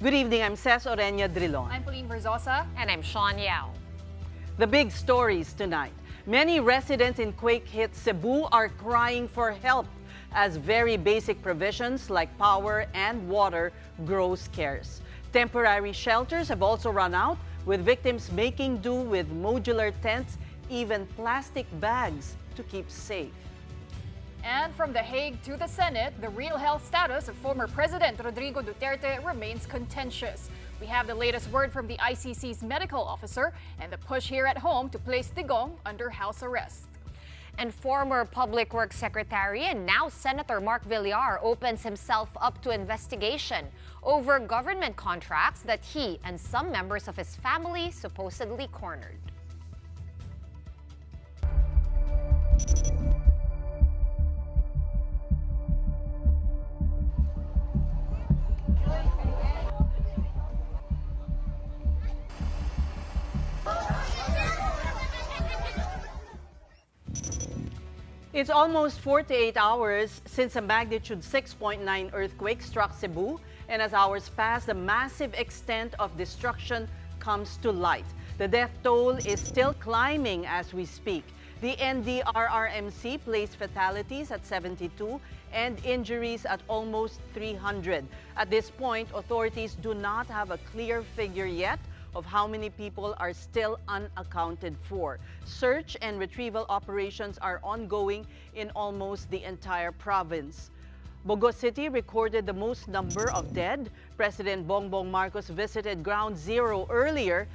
Good evening, I'm Ces Oreña-Drilon. I'm Pauline Verzosa. And I'm Shawn Yao. The big stories tonight. Many residents in Quake-hit Cebu are crying for help as very basic provisions like power and water grow scarce. Temporary shelters have also run out, with victims making do with modular tents, even plastic bags to keep safe. And from The Hague to the Senate, the real health status of former President Rodrigo Duterte remains contentious. We have the latest word from the ICC's medical officer and the push here at home to place Digong under house arrest. And former Public Works Secretary and now Senator Mark Villar opens himself up to investigation over government contracts that he and some members of his family supposedly cornered. It's almost 48 hours since a magnitude 6.9 earthquake struck Cebu, and as hours pass, the massive extent of destruction comes to light. The death toll is still climbing as we speak. The NDRRMC placed fatalities at 72 and injuries at almost 300. At this point, authorities do not have a clear figure yet of how many people are still unaccounted for. Search and retrieval operations are ongoing in almost the entire province. Bogo City recorded the most number of dead. President Bongbong Marcos visited Ground Zero earlier,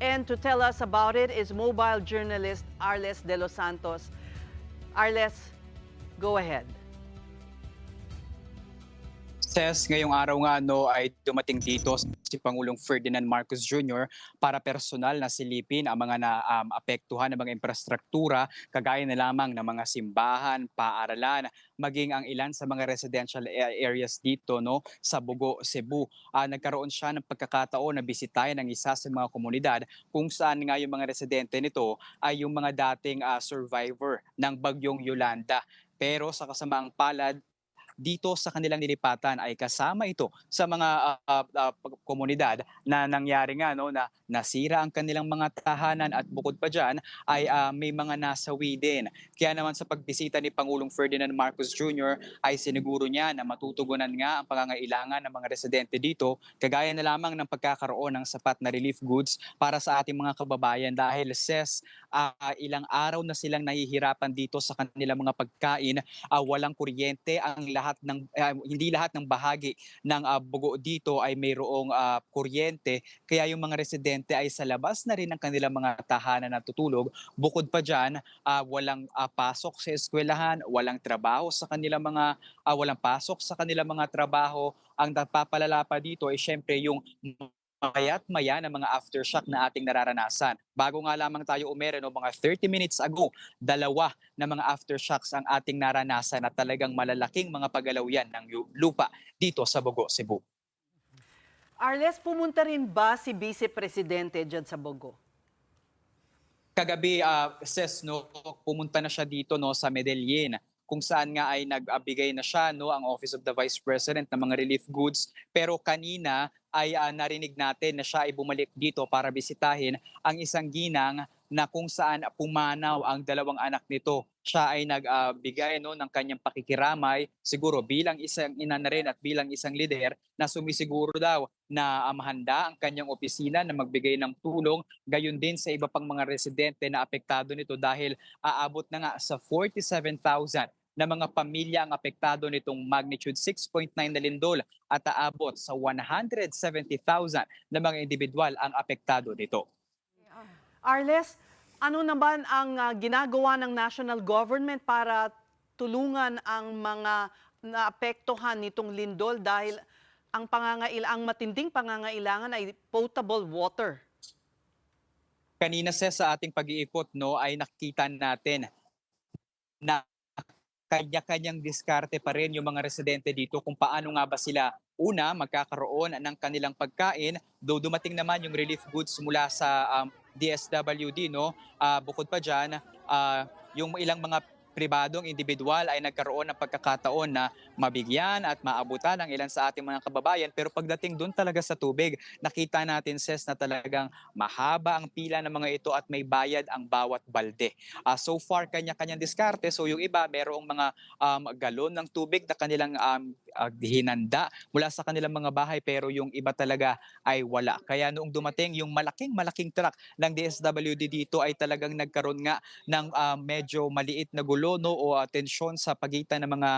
and to tell us about it is mobile journalist Arles de los Santos. Arles, go ahead. Ces, ngayong araw nga ay dumating dito si Pangulong Ferdinand Marcos Jr. para personal na silipin ang mga naapektuhan ng mga infrastruktura, kagaya na lamang ng mga simbahan, paaralan, maging ang ilan sa mga residential areas dito sa Bogo, Cebu. Nagkaroon siya ng pagkakataon na bisitahin ang isa sa mga komunidad kung saan nga yung mga residente nito ay yung mga dating survivor ng bagyong Yolanda. Pero sa kasamaang palad, dito sa kanilang nilipatan ay kasama ito sa mga komunidad na nangyari nga na nasira ang kanilang mga tahanan, at bukod pa dyan ay may mga nasawi din. Kaya naman sa pagbisita ni Pangulong Ferdinand Marcos Jr. ay siniguro niya na matutugunan nga ang pangangailangan ng mga residente dito, kagaya na lamang ng pagkakaroon ng sapat na relief goods para sa ating mga kababayan, dahil ilang araw na silang nahihirapan dito sa kanilang mga pagkain, walang kuryente, hindi lahat ng bahagi ng Bogo dito ay mayroong kuryente, kaya yung mga residente ay sa labas na rin ng kanilang mga tahanan natutulog. Bukod pa dyan, walang pasok sa eskwelahan, walang trabaho sa kanilang walang pasok sa kanilang mga trabaho. Ang nagpapalala pa dito ay syempre yung maya't maya ng mga aftershock na ating nararanasan. Bago nga lamang tayo umere, mga 30 minutes ago, dalawa na mga aftershocks ang ating naranasan at talagang malalaking mga paggalaw yan ng lupa dito sa Bogo, Cebu. Arles, pumunta rin ba si Vice Presidente dyan sa Bogo? Kagabi, pumunta na siya dito sa Medellin, kung saan nga ay nagbigay na siya ang Office of the Vice President ng mga relief goods. Pero kanina ay narinig natin na siya ay bumalik dito para bisitahin ang isang ginang na kung saan pumanaw ang dalawang anak nito. Siya ay nagbigay ng kanyang pakikiramay, siguro bilang isang ina na rin at bilang isang lider, na sumisiguro daw na mahanda ang kanyang opisina na magbigay ng tulong, gayon din sa iba pang mga residente na apektado nito, dahil aabot na nga sa 47,000 na mga pamilya ang apektado nitong magnitude 6.9 na lindol, at aabot sa 170,000 na mga individual ang apektado nito. Arles, ano naman ang ginagawa ng national government para tulungan ang mga naapektuhan nitong lindol, dahil ang matinding pangangailangan ay potable water? Kanina sa ating pag-iikot ay nakita natin na kanya-kanyang diskarte pa rin yung mga residente dito kung paano nga ba sila magkakaroon ng kanilang pagkain, though dumating naman yung relief goods mula sa DSWD. Bukod pa dyan, yung ilang mga pribadong individual ay nagkaroon ng pagkakataon na mabigyan at maabutan ang ilan sa ating mga kababayan. Pero pagdating doon talaga sa tubig, nakita natin, Ses, na talagang mahaba ang pila ng mga ito at may bayad ang bawat balde. So far, kanya-kanyang diskarte. So yung iba, merong mga galon ng tubig na kanilang hinanda mula sa kanilang mga bahay, pero yung iba talaga ay wala. Kaya noong dumating yung malaking truck ng DSWD dito ay talagang nagkaroon nga ng medyo maliit na gulo, no, o tensyon sa pagitan ng mga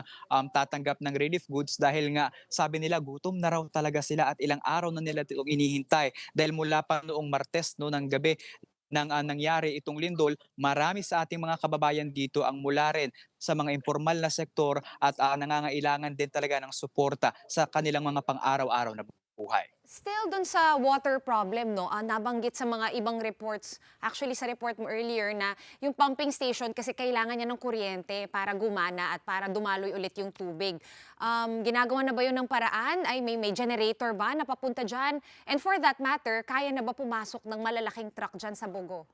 tatanggap ng relief goods dahil nga sabi nila gutom na raw talaga sila at ilang araw na nila itong inihintay dahil mula pa noong Martes, no, ng gabi nang nangyari itong lindol, marami sa ating mga kababayan dito ang mula rin sa mga informal na sektor at nangangailangan din talaga ng suporta sa kanilang mga pang-araw-araw na buhay. Still dun sa water problem, no, nabanggit sa mga ibang reports, actually sa report mo earlier na yung pumping station kasi kailangan niya ng kuryente para gumana at para dumaloy ulit yung tubig. Ginagawa na ba yun ng paraan? Ay may generator ba na papunta dyan? And for that matter, kaya na ba pumasok ng malalaking truck dyan sa Bogo?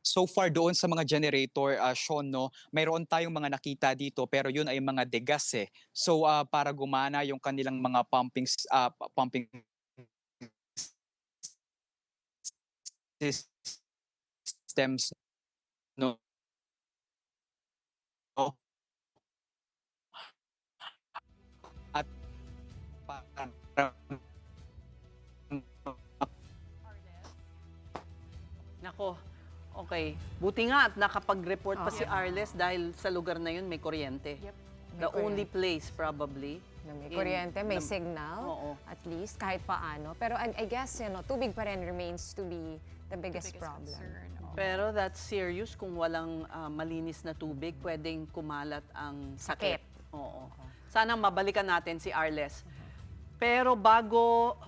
So far doon sa mga generator, Sean, no, mayroon tayong mga nakita dito pero yun ay mga degas eh. So para gumana yung kanilang mga pumping systems, no, at para Nako, okay. Buti nga at nakapag-report pa si Arles dahil sa lugar na yun may kuryente. Yep. The only place probably. Na may kuryente, may signal, Oo. at least kahit paano. Pero I guess, tubig pa rin remains to be the biggest problem. concern. Pero that's serious kung walang malinis na tubig, pwedeng kumalat ang sakit. Oo. Sana mabalikan natin si Arles. Pero bago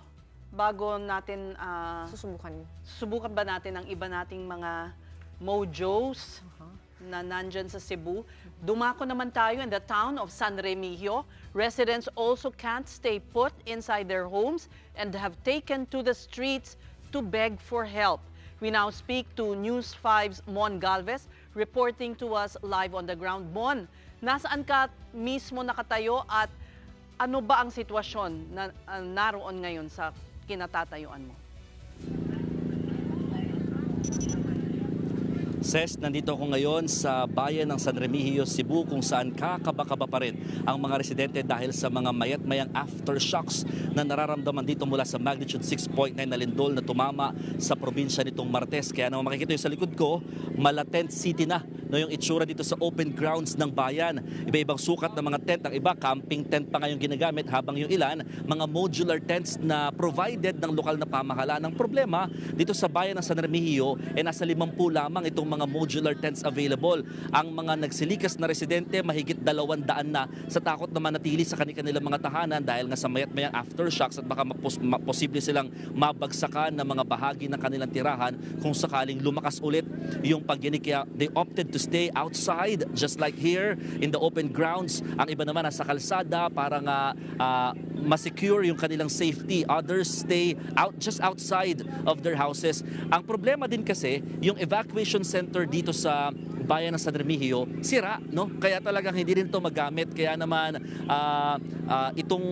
natin susubukan ba natin ang iba nating mga mojos na nandyan sa Cebu. Dumako naman tayo in the town of San Remigio. Residents also can't stay put inside their homes and have taken to the streets to beg for help. We now speak to News 5's Mon Galvez, reporting to us live on the ground. Mon, nasaan ka mismo nakatayo at ano ba ang sitwasyon na naroon ngayon sa kinatatayuan mo? Ses, nandito ako ngayon sa bayan ng San Remigio, Cebu, kung saan kakaba-kaba pa rin ang mga residente dahil sa mga mayat-mayang aftershocks na nararamdaman dito mula sa magnitude 6.9 na lindol na tumama sa probinsya nitong Martes. Kaya naman makikita yung sa likod ko, Malatent City na, no, yung itsura dito sa open grounds ng bayan. Iba-ibang sukat ng mga tent, ang iba camping tent pa nga yung ginagamit, habang yung ilan mga modular tents na provided ng lokal na pamahalaan. Ang problema dito sa bayan ng San Remigio nasa 50 lamang itong mga modular tents available. Ang mga nagsilikas na residente mahigit 200 na sa takot na manatili sa kanilang mga tahanan dahil nga sa mayat-mayang aftershocks at baka posible silang mabagsakan ng mga bahagi ng kanilang tirahan kung sakaling lumakas ulit yung pagyanig. Kaya they opted to stay outside, just like here in the open grounds. Ang iba naman nasa kalsada para nga ma-secure yung kanilang safety. Others stay just outside of their houses. Ang problema din kasi, yung evacuation center dito sa bayan ng San Remigio, sira, no? Kaya talagang hindi rin ito magamit. Kaya naman itong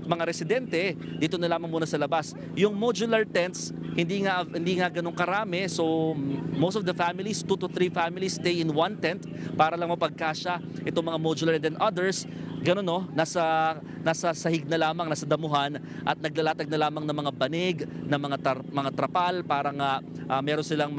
mga residente dito na lamang muna sa labas. Yung modular tents, hindi nga ganun karami. So most of the families, 2 to 3 families stay in one tent para lang mapagkasya itong mga modular, and then others ganun, no, nasa sahig na lamang, nasa damuhan at naglalatag na lamang ng mga banig, ng mga trapal para nga meron silang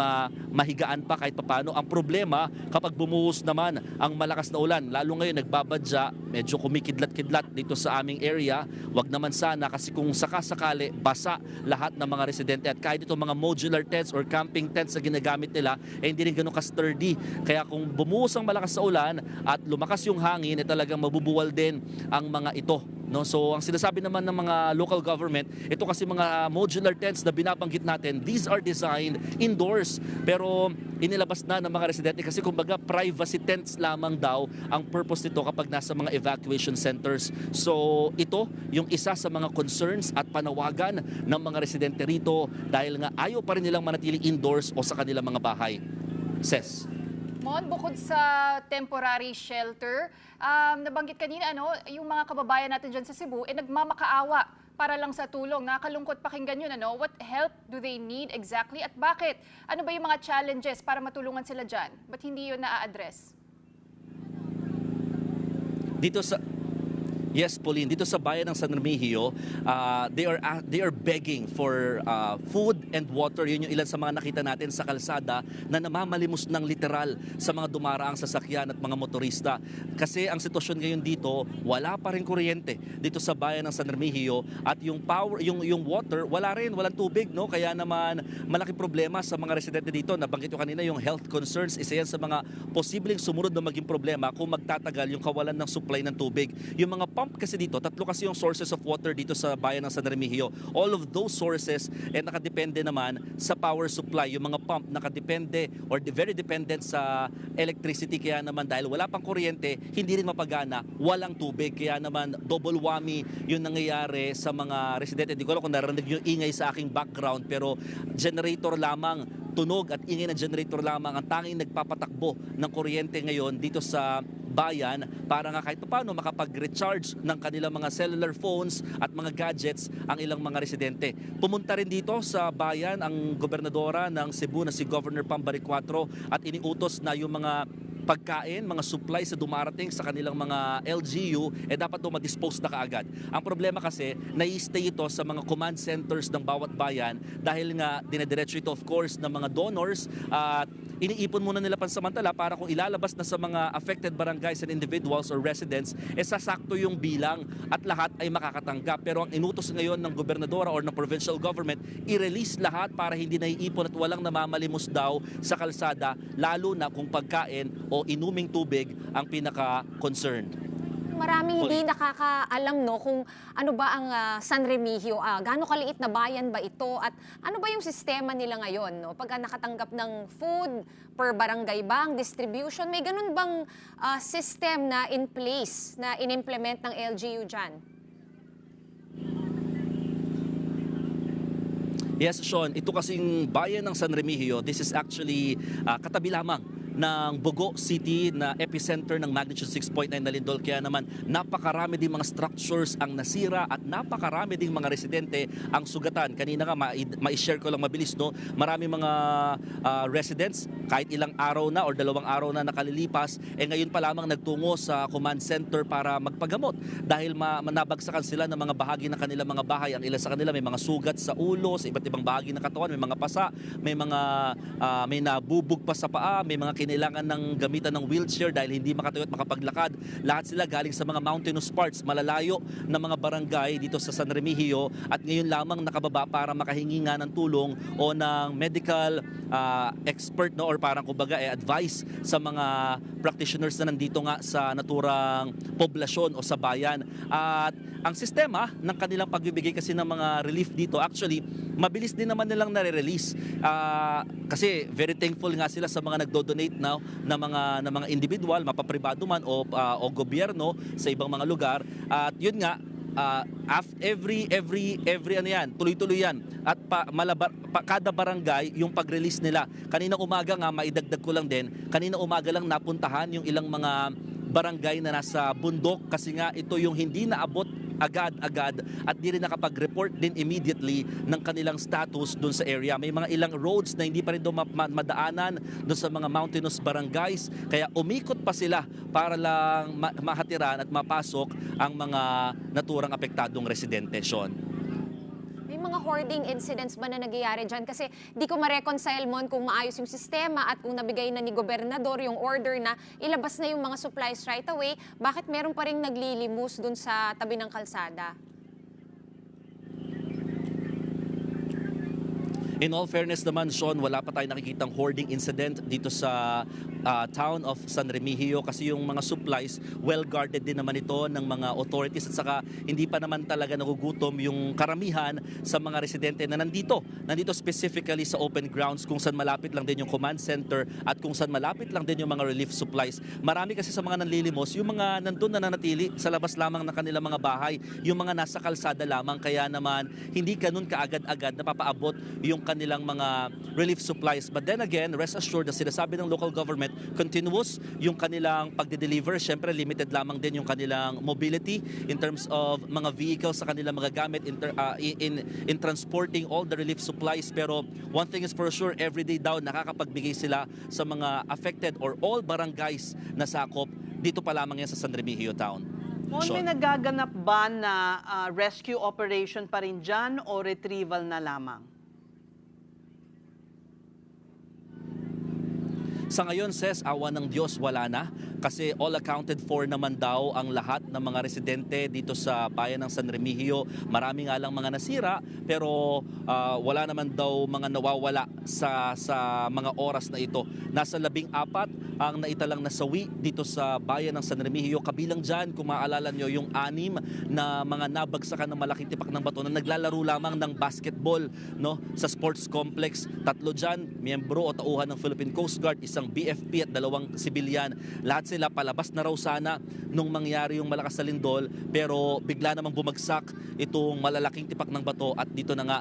mahigaan pa kahit papano. Ang problema kapag bumuhos naman ang malakas na ulan, lalo ngayon nagbabadya, medyo kumikidlat-kidlat dito sa aming area. Wag naman sana, kasi kung sakasakali basa lahat ng mga residente, at kahit itong mga modular tents or camping tents na ginagamit nila hindi rin ganun ka-sturdy. Kaya kung bumuhos ang malakas na ulan at lumakas yung hangin, talagang mabubuwal din ang mga ito, no? So ang sinasabi naman ng mga local government, ito kasi mga modular tents na binabanggit natin, these are designed indoors, pero inilabas na ng mga residente kasi kumbaga privacy tents lamang daw ang purpose nito kapag nasa mga evacuation centers. So ito yung isa sa mga concerns at panawagan ng mga residente rito dahil nga ayaw pa rin nilang manatili indoors o sa kanilang mga bahay. Ses. Mon, bukod sa temporary shelter, nabanggit kanina yung mga kababayan natin dyan sa Cebu nagmamakaawa para lang sa tulong. Nakakalungkot pakinggan yun. What help do they need exactly at bakit? Ano ba yung mga challenges para matulungan sila dyan? Ba't hindi yun na-address? Yes, Pauline, dito sa bayan ng San Remigio, they are begging for food and water. Yun yung ilan sa mga nakita natin sa kalsada na namamalimos ng literal sa mga dumaraang sasakyan at mga motorista. Kasi ang sitwasyon ngayon dito, wala pa rin kuryente dito sa bayan ng San Remigio at yung power, yung water, walang tubig, no? Kaya naman malaking problema sa mga residente dito. Nabanggit ko kanina yung health concerns, isa yan sa mga posibleng sumunod na maging problema kung magtatagal yung kawalan ng supply ng tubig. Yung mga pump kasi dito, tatlo kasi yung sources of water dito sa bayan ng San Remigio. All of those sources nakadepende naman sa power supply. Yung mga pump nakadepende or very dependent sa electricity. Kaya naman dahil wala pang kuryente, hindi rin mapagana, walang tubig. Kaya naman double whammy yung nangyayari sa mga residente. Hindi ko alam kung narinig yung ingay sa aking background, pero generator lamang, tunog at ingay ng generator lamang ang tanging nagpapatakbo ng kuryente ngayon dito sa bayan para nga kahit paano makapag-recharge ng kanilang mga cellular phones at mga gadgets ang ilang mga residente. Pumunta rin dito sa bayan ang gobernadora ng Cebu na si Governor Pambaric 4 at iniutos na yung mga pagkain, mga supplies na dumarating sa kanilang mga LGU, dapat daw ma-dispose na kaagad. Ang problema kasi, nai-stay ito sa mga command centers ng bawat bayan dahil nga dinediretso ito of course ng mga donors at iniipon muna nila pansamantala para kung ilalabas na sa mga affected barangays and individuals or residents, sasakto yung bilang at lahat ay makakatanggap. Pero ang inutos ngayon ng gobernadora or ng provincial government, i-release lahat para hindi naiipon at walang namamalimos daw sa kalsada, lalo na kung pagkain o inuming tubig ang pinaka-concerned. Maraming hindi nakakaalam kung ano ba ang San Remigio, gaano kaliit na bayan ba ito at ano ba yung sistema nila ngayon, no? Pag nakatanggap ng food per barangay ba ang distribution, may ganun bang system na in place na in-implement ng LGU dyan? Yes, Shawn, ito kasing bayan ng San Remigio, this is actually katabi lamang ng Bogo City na epicenter ng magnitude 6.9 na lindol. Kaya naman napakarami din mga structures ang nasira at napakarami ding mga residente ang sugatan. Kanina nga ma-share ko lang mabilis, no? Marami mga residents kahit ilang araw na or 2 araw na nakalilipas, ngayon pa lamang nagtungo sa command center para magpagamot dahil manabagsakan sila ng mga bahagi ng kanilang mga bahay. Ang ilan sa kanila may mga sugat sa ulo, sa iba't ibang bahagi ng katawan, may mga pasa, may nabubog pa sa paa, may mga kailangan ng gamitan ng wheelchair dahil hindi makatayo at makapaglakad. Lahat sila galing sa mga mountainous parts, malalayo na mga barangay dito sa San Remigio at ngayon lamang nakababa para makahingi nga ng tulong o ng medical expert, no, or parang kumbaga advice sa mga practitioners na nandito nga sa naturang poblasyon o sa bayan. At ang sistema ng kanilang pagbibigay kasi ng mga relief dito, actually mabilis din naman nilang nare-release kasi very thankful nga sila sa mga nagdo-donate na mga individual, mapapribado man o gobyerno sa ibang mga lugar. At yun nga, every ano yan, tuloy-tuloy yan. At kada barangay yung pag-release nila. Kaninang umaga nga, maidagdag ko lang din, kaninang umaga lang napuntahan yung ilang mga barangay na nasa bundok kasi nga ito yung hindi naabot agad-agad at di rin nakapag-report din immediately ng kanilang status doon sa area. May mga ilang roads na hindi pa rin doon madaanan doon sa mga mountainous barangays. Kaya umikot pa sila para lang mahatiran at mapasok ang mga naturang apektadong residente, Shawn. May mga hoarding incidents ba na nagyayari dyan? Kasi di ko ma-reconcile mo kung maayos yung sistema at kung nabigay na ni gobernador yung order na ilabas na yung mga supplies right away, bakit meron pa rin naglilimus dun sa tabi ng kalsada? In all fairness naman, Shawn, wala pa tayong nakikitang hoarding incident dito sa town of San Remigio kasi yung mga supplies, well-guarded din naman ito ng mga authorities at saka hindi pa naman talaga nagugutom yung karamihan sa mga residente na nandito specifically sa open grounds kung saan malapit lang din yung command center at kung saan malapit lang din yung mga relief supplies. Marami kasi sa mga nanlilimos, yung mga nandun na nanatili sa labas lamang ng kanilang mga bahay, yung mga nasa kalsada lamang, kaya naman hindi ganun kaagad-agad napapaabot yung kanilang mga relief supplies. But then again, rest assured na sinasabi ng local government, continuous yung kanilang pagde-deliver. Siyempre, limited lamang din yung kanilang mobility in terms of mga vehicles sa kanilang mga gamit in transporting all the relief supplies. Pero one thing is for sure, everyday daw nakakapagbigay sila sa mga affected or all barangays na sakop. Dito pa lamang yan sa San Remigio Town. May nagaganap ba na rescue operation pa rin dyan o retrieval na lamang? Sa ngayon, Ces, awa ng Diyos, wala na. Kasi all accounted for naman daw ang lahat ng mga residente dito sa bayan ng San Remigio. Marami nga lang mga nasira, pero wala naman daw mga nawawala sa mga oras na ito. Nasa 14 ang naitalang nasawi dito sa bayan ng San Remigio. Kabilang dyan, kung maaalala nyo, yung 6 na mga nabagsakan ng malaking tipak ng bato na naglalaro lamang ng basketball, no, sa sports complex. 3 dyan, miyembro o tauhan ng Philippine Coast Guard, isang BFP at 2 sibilyan. Lahat sila palabas na raw sana nung mangyari yung malakas na lindol, pero bigla namang bumagsak itong malalaking tipak ng bato at dito na nga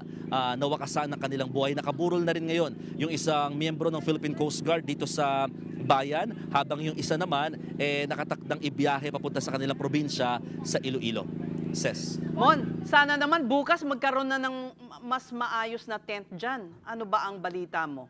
nawakasan ang kanilang buhay. Nakaburol na rin ngayon yung isang miyembro ng Philippine Coast Guard dito sa bayan, habang yung isa naman nakatakdang ibiyahe papunta sa kanilang probinsya sa Iloilo. Ces. Mon, sana naman bukas magkaroon na ng mas maayos na tent dyan. Ano ba ang balita mo?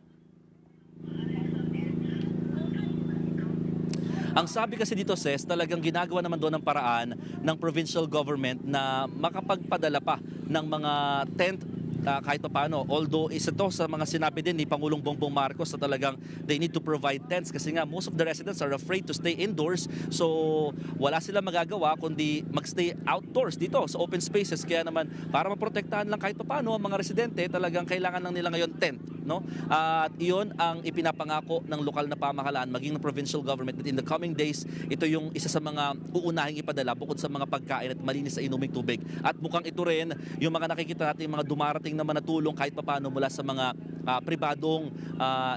Ang sabi kasi dito, Ces, talagang ginagawa naman doon ng paraan ng provincial government na makapagpadala pa ng mga tent kahit pa paano. Although isa to sa mga sinabi din ni Pangulong Bongbong Marcos na talagang they need to provide tents kasi nga most of the residents are afraid to stay indoors. So wala sila magagawa kundi magstay outdoors dito sa open spaces. Kaya naman para maprotektahan lang kahit pa paano ang mga residente, talagang kailangan lang nila ngayon tent, no? At iyon ang ipinapangako ng lokal na pamahalaan maging ng provincial government that in the coming days, ito yung isa sa mga uunahing ipadala bukod sa mga pagkain at malinis sa inuming tubig. At mukhang ito rin yung mga nakikita natin mga dumarating naman na tulong kahit papaano mula sa mga pribadong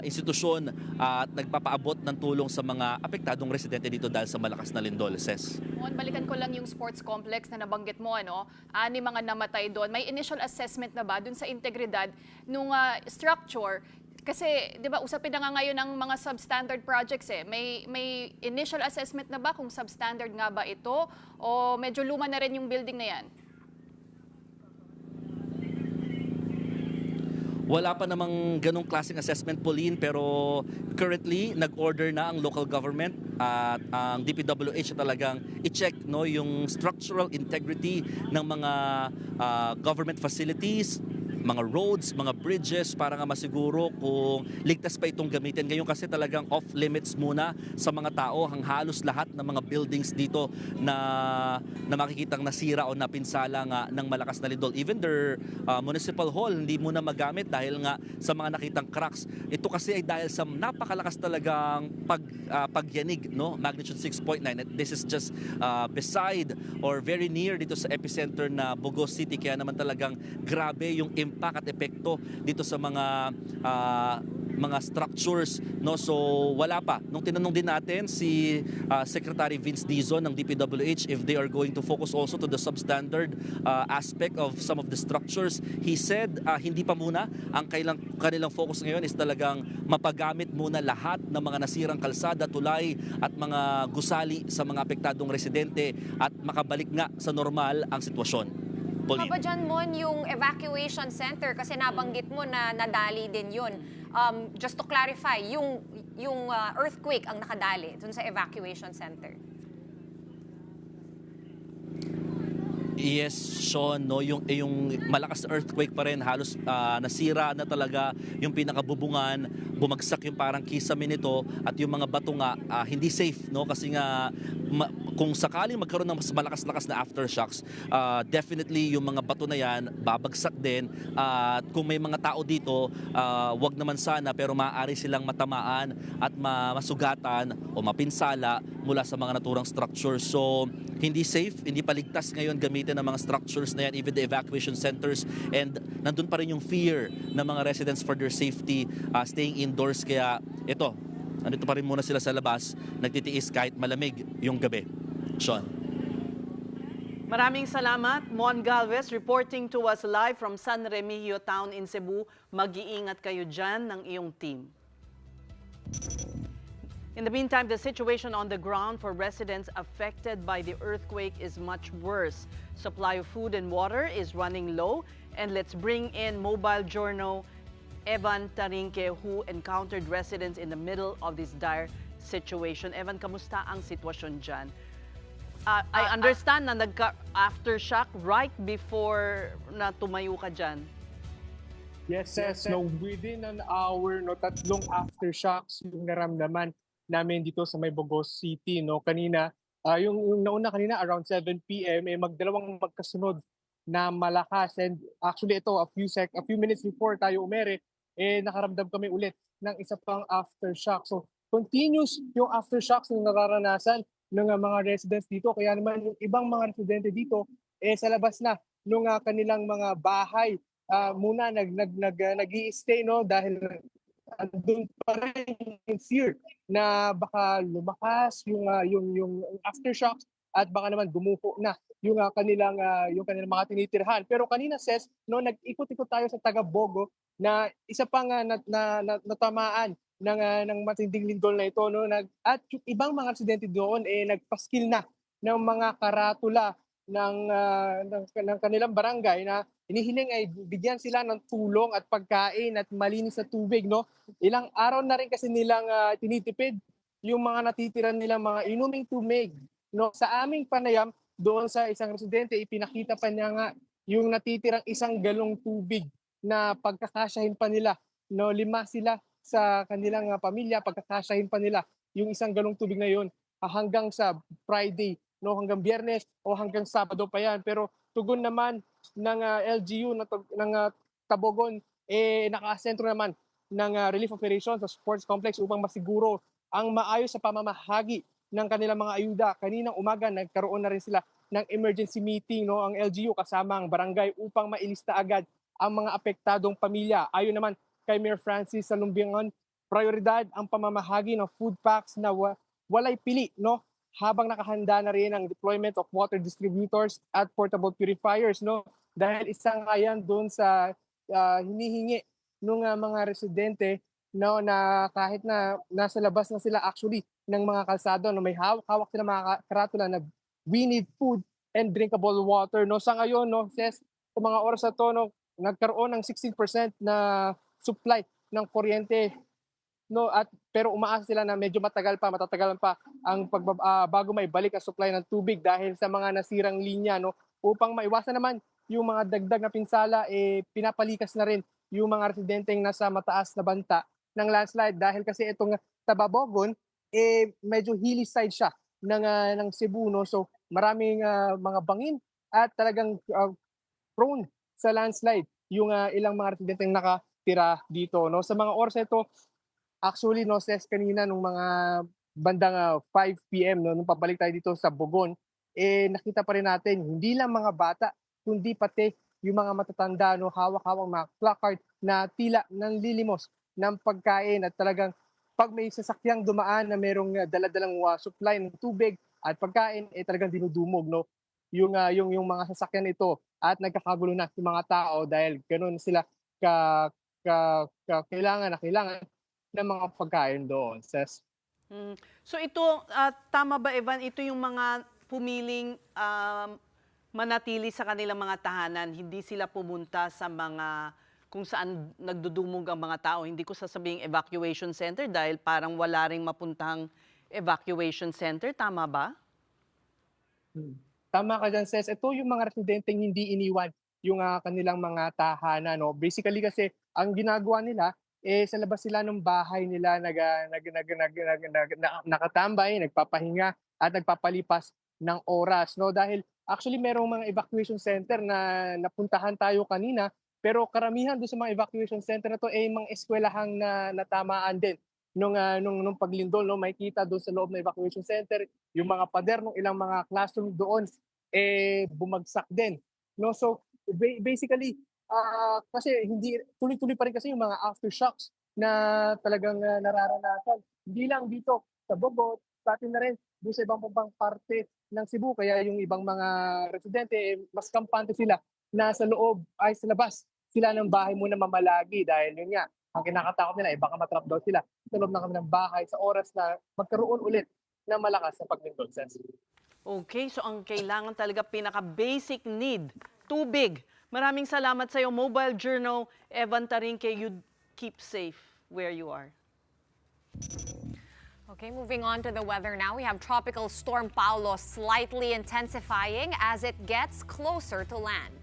institusyon at nagpapaabot ng tulong sa mga apektadong residente dito dahil sa malakas na lindol. Ces. Balikan ko lang yung sports complex na nabanggit mo, ano? 6 mga namatay doon. May initial assessment na ba doon sa integridad ng structure? Kasi, di ba, usapin na nga ngayon ng mga substandard projects eh. May initial assessment na ba kung substandard nga ba ito? O medyo luma na rin yung building na yan? Wala pa namang ganong klaseng assessment, Pauline, pero currently nag-order na ang local government at ang DPWH na talagang i-check, no, yung structural integrity ng mga government facilities, mga roads, mga bridges para nga masiguro kung ligtas pa itong gamitin. Ngayon kasi talagang off-limits muna sa mga tao ang halos lahat ng mga buildings dito na makikitang nasira o napinsala nga ng malakas na lindol. Even their municipal hall hindi muna magamit dahil nga sa mga nakitang cracks. Ito kasi ay dahil sa napakalakas talagang pagyanig, no? Magnitude 6.9. This is just beside or very near dito sa epicenter na Bogos City, kaya naman talagang grabe yung impact at epekto dito sa mga structures, no? So wala pa. Nung tinanong din natin si Secretary Vince Dizon ng DPWH if they are going to focus also to the substandard aspect of some of the structures, he said hindi pa muna. Ang kanilang focus ngayon is talagang mapagamit muna lahat ng mga nasirang kalsada, tulay at mga gusali sa mga apektadong residente at makabalik nga sa normal ang sitwasyon. Papa John Mon, yung evacuation center, kasi nabanggit mo na nadali din yun. Just to clarify, yung earthquake ang nakadali dun sa evacuation center. Yes, Shawn, no, yung malakas na earthquake pa rin, halos nasira na talaga yung pinakabubungan, bumagsak yung parang kisame nito at yung mga bato nga hindi safe, no, kasi nga kung sakaling magkaroon ng mas malakas-lakas na aftershocks, definitely yung mga bato na yan babagsak din at kung may mga tao dito, wag naman sana pero maaari silang matamaan at masugatan o mapinsala mula sa mga naturang structures. So hindi safe, hindi paligtas ngayon gamitin ng mga structures na yan, even the evacuation centers, and nandun pa rin yung fear ng mga residents for their safety, staying indoors. Kaya ito, nandito pa rin muna sila sa labas, nagtitiis kahit malamig yung gabi. Shawn. Maraming salamat. Mon Galvez reporting to us live from San Remigio Town in Cebu. Mag-iingat kayo dyan ng iyong team. In the meantime, the situation on the ground for residents affected by the earthquake is much worse. Supply of food and water is running low. And let's bring in mobile journal Evan Tarinque, who encountered residents in the middle of this dire situation. Evan, kamusta ang sitwasyon dyan? I understand na nagka-aftershock right before na tumayo ka dyan. Yes. No, within an hour, no, 3 aftershocks yung naramdaman namin dito sa May Bogos City. No, kanina, yung nauna kanina around 7 p.m. Magdalawang magkasunod na malakas. And actually ito, a few minutes before tayo umere, nakaramdam kami ulit ng isa pang aftershock. So continuous yung aftershocks na nararanasan ng mga residents dito. Kaya naman yung ibang mga residente dito sa labas na ng kanilang mga bahay. Muna nag-i-stay, no, dahil andun pa rin yung fear na baka lumakas yung aftershocks at baka naman gumuho na yung kanilang mga tinitirhan. Pero kanina, Ces, no, nag-ikot-ikot tayo sa Taga-Bogo na isa pang natamaan ng matinding lindol na ito, no, at yung ibang mga residente doon nagpaskil na ng mga karatula ng kanilang barangay na inihiling ay bigyan sila ng tulong at pagkain at malinis na tubig, no. Ilang araw na rin kasi nilang tinitipid yung mga natitira nilang mga inuming tubig, no. Sa aming panayam doon sa isang residente, ipinakita pa niya nga yung natitirang 1 galong tubig na pagkakasyahin pa nila, no. 5 sila sa kanilang pamilya, pagkakasyahin pa nila yung 1 galong tubig na yun hanggang sa Friday, no, hanggang Biyernes o hanggang Sabado pa yan. Pero tugon naman ng LGU ng Tabogon, naka-sentro naman ng relief operations sa sports complex upang masiguro ang maayos sa pamamahagi ng kanilang mga ayuda. Kaninang umaga nagkaroon na rin sila ng emergency meeting, no, ang LGU kasama ang barangay upang mailista agad ang mga apektadong pamilya. Ayon naman kay Mayor Francis Salumbingan, prioridad ang pamamahagi ng food packs na walay pili, no, habang nakahanda na rin ang deployment of water distributors at portable purifiers, no, dahil isang ayan doon sa hinihingi ng mga residente, no, na kahit na nasa labas na sila actually ng mga kalsado, no, may hawak sila mga karatula na we need food and drinkable water, no. Sa ngayon, no, Ces, sa mga oras na to, no, nagkaroon ng 16% na supply ng kuryente, no, pero umaasa sila na medyo matatagalan pa ang bago may balik ang supply ng tubig dahil sa mga nasirang linya, no. Upang maiwasan naman yung mga dagdag na pinsala, pinapalikas na rin yung mga residenteng nasa mataas na banta ng landslide dahil kasi itong Tababogon medyo hilly side siya ng Cebu, no. So maraming mga bangin at talagang prone sa landslide yung ilang mga residenteng nakatira dito, no. Sa mga oras ito, actually, no, Ces, kanina nung mga bandang 5 p.m., no, nung pabalik tayo dito sa Bogon, nakita pa rin natin hindi lang mga bata kundi pati yung mga matatanda, no, hawak-hawak mga placard na tila nanlilimos ng pagkain at talagang pag may sasakyang dumaan na merong daladalang supply ng tubig at pagkain, talagang dinudumog, no, yung mga sasakyan ito at nagkakagulo na yung mga tao dahil ganoon sila kailangan ng mga pagkain doon, Ces. So ito, tama ba, Evan, ito yung mga pumiling manatili sa kanilang mga tahanan, hindi sila pumunta sa mga kung saan nagdudumog ang mga tao. Hindi ko sasabing evacuation center dahil parang wala ring mapuntang evacuation center, tama ba? Tama ka dyan, Ces. Ito yung mga residenteng hindi iniwan yung kanilang mga tahanan, no. Basically kasi ang ginagawa nila, sa labas sila ng bahay nila nakatambay, nagpapahinga at nagpapalipas ng oras, no, dahil actually merong mga evacuation center na napuntahan tayo kanina, pero karamihan doon sa mga evacuation center na to mga eskwelahang na natamaan din nung paglindol, no. Makikita doon sa loob ng evacuation center yung mga pader ng ilang mga classroom doon bumagsak din, no. So basically kasi hindi tuloy-tuloy pa rin kasi yung mga aftershocks na talagang nararanasan. Hindi lang dito sa Bogot, pati na rin doon sa ibang parte ng Cebu. Kaya yung ibang mga residente, mas kampante sila na sa loob ay sa labas sila ng bahay muna mamalagi dahil yun nga, Ang kinakatakot nila ay baka matrap daw sila sa loob ng kanilang bahay sa oras na magkaroon ulit na malakas na paglindol. Okay, so ang kailangan talaga pinaka-basic need, tubig. Maraming salamat sa iyo, Mobile Journal. Evan Tarinque, you keep safe where you are. Okay, moving on to the weather now. We have Tropical Storm Paulo slightly intensifying as it gets closer to land.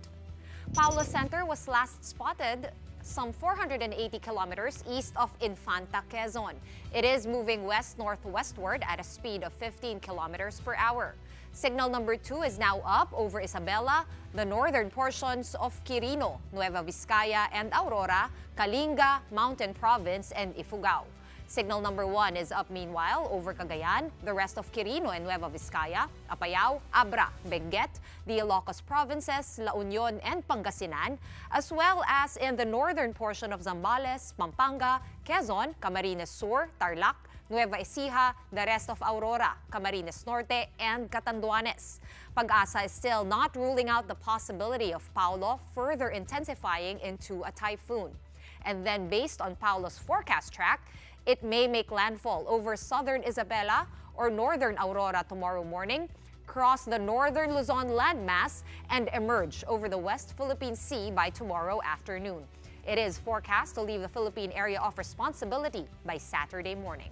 Paulo's center was last spotted some 480 kilometers east of Infanta, Quezon. It is moving west-northwestward at a speed of 15 kilometers per hour. Signal number 2 is now up over Isabela, the northern portions of Quirino, Nueva Vizcaya and Aurora, Kalinga, Mountain Province, and Ifugao. Signal number 1 is up meanwhile over Cagayan, the rest of Quirino and Nueva Vizcaya, Apayao, Abra, Benguet, the Ilocos provinces, La Union and Pangasinan, as well as in the northern portion of Zambales, Pampanga, Quezon, Camarines Sur, Tarlac, Nueva Ecija, the rest of Aurora, Camarines Norte, and Catanduanes. Pag-asa is still not ruling out the possibility of Paulo further intensifying into a typhoon. And then based on Paulo's forecast track, it may make landfall over southern Isabela or northern Aurora tomorrow morning, cross the northern Luzon landmass, and emerge over the West Philippine Sea by tomorrow afternoon. It is forecast to leave the Philippine area of responsibility by Saturday morning.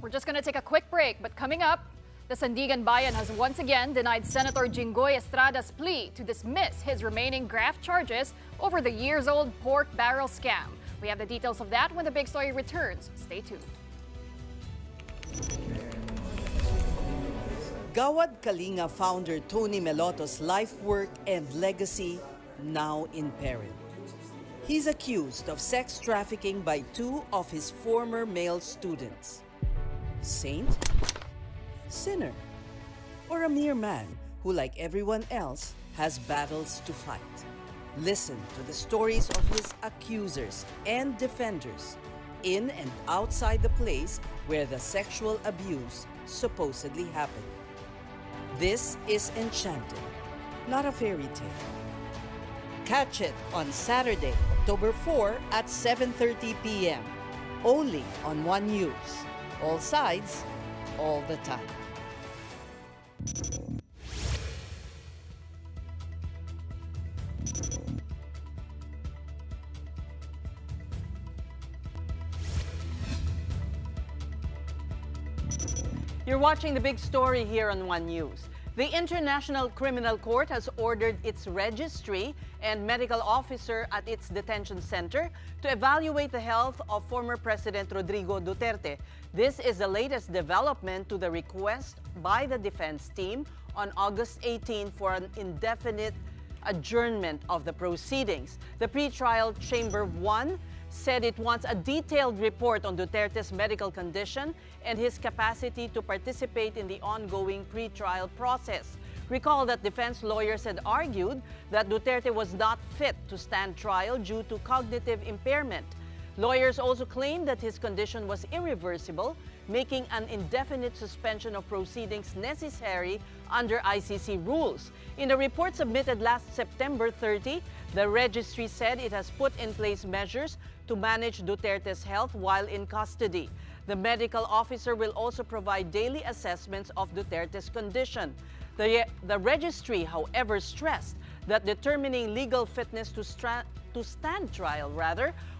We're just going to take a quick break, but coming up, the Sandigan Bayan has once again denied Senator Jinggoy Estrada's plea to dismiss his remaining graft charges over the years-old pork barrel scam. We have the details of that when the big story returns. Stay tuned. Gawad Kalinga founder Tony Meloto's life work and legacy now in peril. He's accused of sex trafficking by 2 of his former male students. Saint? Sinner? Or a mere man who, like everyone else, has battles to fight? Listen to the stories of his accusers and defenders in and outside the place where the sexual abuse supposedly happened. This is Enchanted, not a fairy tale. Catch it on Saturday, October 4 at 7:30 p.m. Only on One News. All sides, all the time. You're watching the big story here on One News. The International Criminal Court has ordered its registry and medical officer at its detention center to evaluate the health of former President Rodrigo Duterte. This is the latest development to the request by the defense team on August 18 for an indefinite adjournment of the proceedings. The pretrial Chamber 1 said it wants a detailed report on Duterte's medical condition and his capacity to participate in the ongoing pretrial process. Recall that defense lawyers had argued that Duterte was not fit to stand trial due to cognitive impairment. Lawyers also claimed that his condition was irreversible, making an indefinite suspension of proceedings necessary under ICC rules. In a report submitted last September 30, the registry said it has put in place measures to manage Duterte's health while in custody. The medical officer will also provide daily assessments of Duterte's condition. The registry, however, stressed that determining legal fitness to stand trial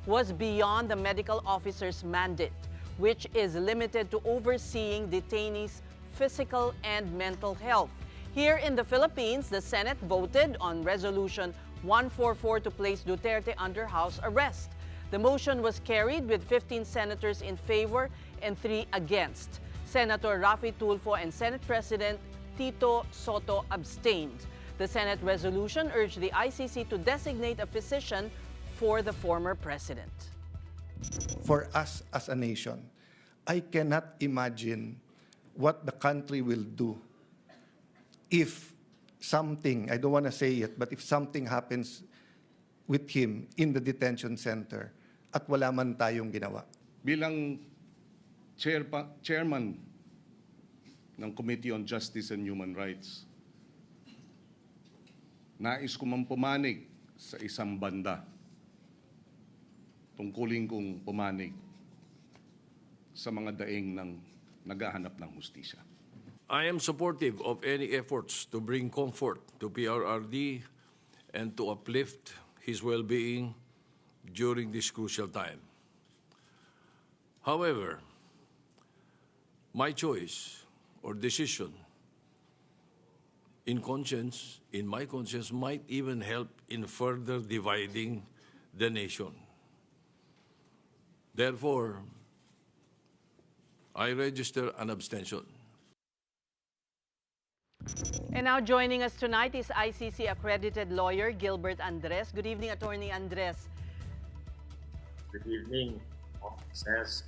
was beyond the medical officer's mandate, which is limited to overseeing detainees' physical and mental health. Here in the Philippines, the Senate voted on Resolution 144 to place Duterte under house arrest. The motion was carried with 15 senators in favor and 3 against. Senator Raffy Tulfo and Senate President Tito Soto abstained. The Senate resolution urged the ICC to designate a physician for the former president. For us as a nation, I cannot imagine what the country will do if something, I don't want to say it, but if something happens with him in the detention center at wala man tayong ginawa. Bilang chairman ng Committee on Justice and Human Rights, nais ko man pumanig sa isang banda. tungkulin kong pumanig sa mga daing ng naghahanap ng hustisya. I am supportive of any efforts to bring comfort to PRRD and to uplift his well-being during this crucial time. However, my choice or decision in my conscience, might even help in further dividing the nation. Therefore, I register an abstention. And now joining us tonight is ICC accredited lawyer Gilbert Andres. Good evening, Attorney Andres. Good evening, officers.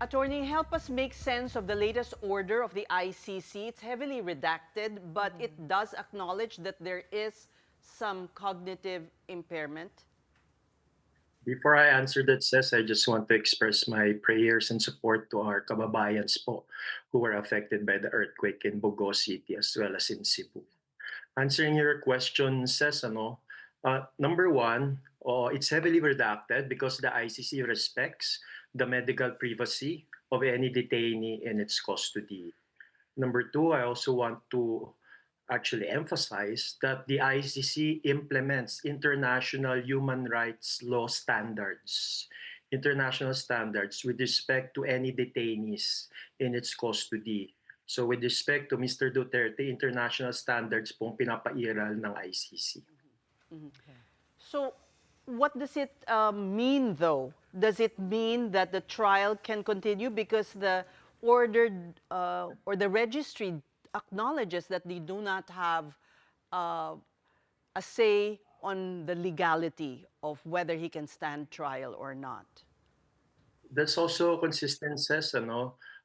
Attorney, help us make sense of the latest order of the ICC. It's heavily redacted, but it does acknowledge that there is some cognitive impairment. Before I answer that, Ces, I just want to express my prayers and support to our kababayans po who were affected by the earthquake in Bogos City as well as in Cebu. Answering your question, Ces, number one, it's heavily redacted because the ICC respects the medical privacy of any detainee in its custody. Number two, I also want to actually emphasize that the ICC implements international human rights law standards, international standards with respect to any detainees in its custody. So with respect to Mr. Duterte, international standards pong pinapairal ng ICC. So what does it mean, though? Does it mean that the trial can continue because the ordered or the registry acknowledges that they do not have a say on the legality of whether he can stand trial or not? That's also consistent, Ces,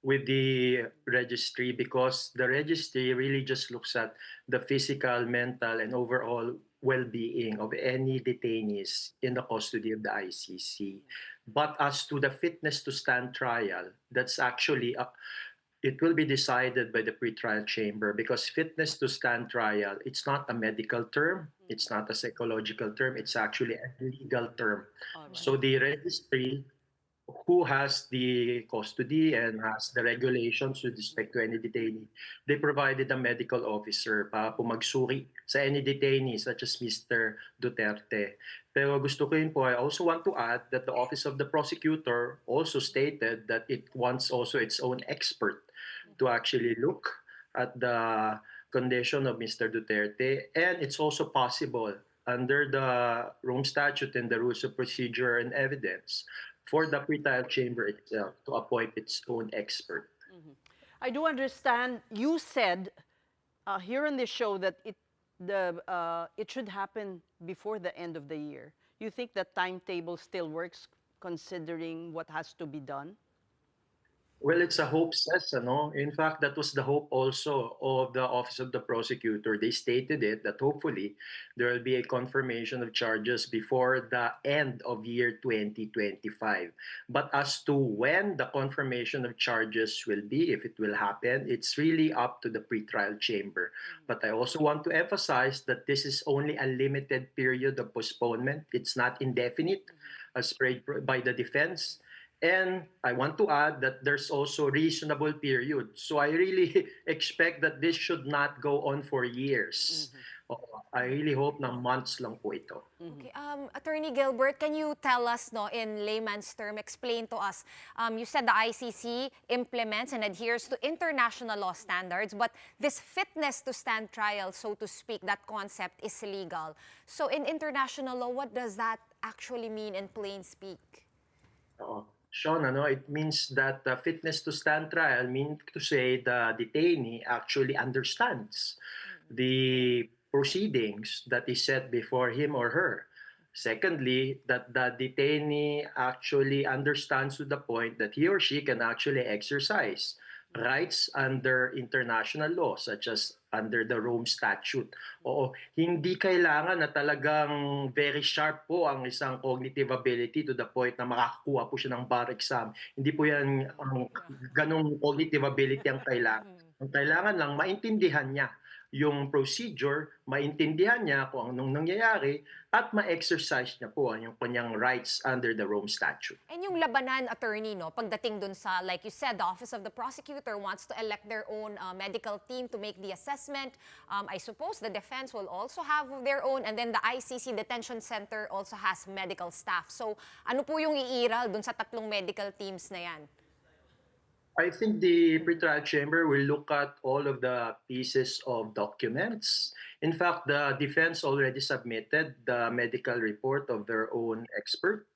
with the registry, because the registry really just looks at the physical, mental, and overall well-being of any detainees in the custody of the ICC. But as to the fitness to stand trial, that's actually it will be decided by the pretrial chamber, because fitness to stand trial, it's not a medical term, it's not a psychological term, it's actually a legal term. Right. So the registry, who has the custody and has the regulations with respect to any detainee, they provided a medical officer para pumagsuri sa any detainee such as Mr. Duterte. Pero gusto ko yun po, I also want to add that the Office of the Prosecutor also stated that it wants also its own expert to actually look at the condition of Mr. Duterte. And it's also possible under the Rome Statute and the Rules of Procedure and Evidence for the pretrial chamber itself to appoint its own expert. I do understand you said here on this show that it should happen before the end of the year. You think that timetable still works considering what has to be done? Well, it's a hope, Ces, In fact, that was the hope also of the Office of the Prosecutor. They stated it that hopefully there will be a confirmation of charges before the end of year 2025. But as to when the confirmation of charges will be, if it will happen, it's really up to the pretrial chamber. But I also want to emphasize that this is only a limited period of postponement. It's not indefinite as prayed by the defense. And I want to add that there's also reasonable period. So I really expect that this should not go on for years. I really hope na months lang po ito. Okay, Attorney Gilbert, can you tell us, in layman's term, explain to us, you said the ICC implements and adheres to international law standards, but this fitness to stand trial, so to speak, that concept is illegal. So in international law, what does that actually mean in plain speak? Shawn, it means that fitness to stand trial means to say the detainee actually understands the proceedings that is set before him or her. Secondly, that the detainee actually understands to the point that he or she can actually exercise rights under international law, such as under the Rome Statute. Hindi kailangan na talagang very sharp po ang isang cognitive ability to the point na makakakuha po siya ng bar exam. Hindi po yan ang ganong cognitive ability ang kailangan. Ang kailangan lang, maintindihan niya yung procedure, maintindihan niya kung anong nangyayari, at ma-exercise niya po yung kanyang rights under the Rome Statute. And yung labanan, attorney, no, pagdating dun sa, like you said, the Office of the Prosecutor wants to elect their own medical team to make the assessment. I suppose the defense will also have their own, and then the ICC Detention Center also has medical staff. So ano po yung iiral dun sa tatlong medical teams na yan? I think the pretrial chamber will look at all of the pieces of documents. In fact, the defense already submitted the medical report of their own expert.